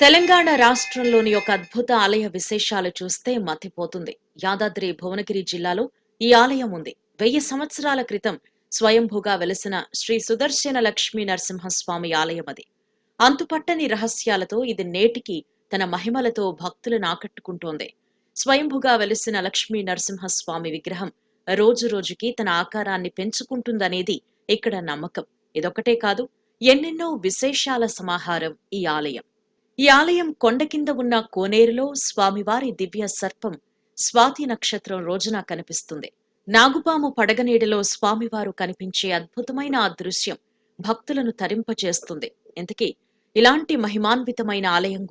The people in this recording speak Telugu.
తెలంగాణ రాష్ట్రంలోని ఒక అద్భుత ఆలయ విశేషాలు చూస్తే మతిపోతుంది. యాదాద్రి భువనగిరి జిల్లాలో ఈ ఆలయం ఉంది. 1000 సంవత్సరాల క్రితం స్వయంభూగా వెలసిన శ్రీ సుదర్శన లక్ష్మీ నరసింహస్వామి ఆలయం అది. అంతుపట్టని రహస్యాలతో ఇది నేటికి తన మహిమలతో భక్తులను ఆకట్టుకుంటోంది. స్వయంభుగా వెలిసిన లక్ష్మీ నరసింహస్వామి విగ్రహం రోజు రోజుకి తన ఆకారాన్ని పెంచుకుంటుందనేది ఇక్కడ నమ్మకం. ఇదొకటే కాదు, ఎన్నెన్నో విశేషాల సమాహారం ఈ ఆలయం. ఈ ఆలయం కొండ కింద ఉన్న కోనేరులో స్వామివారి దివ్య సర్పం స్వాతి నక్షత్రం రోజున కనిపిస్తుంది. నాగుపాము పడగనీడలో స్వామివారు కనిపించే అద్భుతమైన ఆ దృశ్యం భక్తులను తరింపచేస్తుంది. ఇంతకీ ఇలాంటి మహిమాన్వితమైన ఆలయం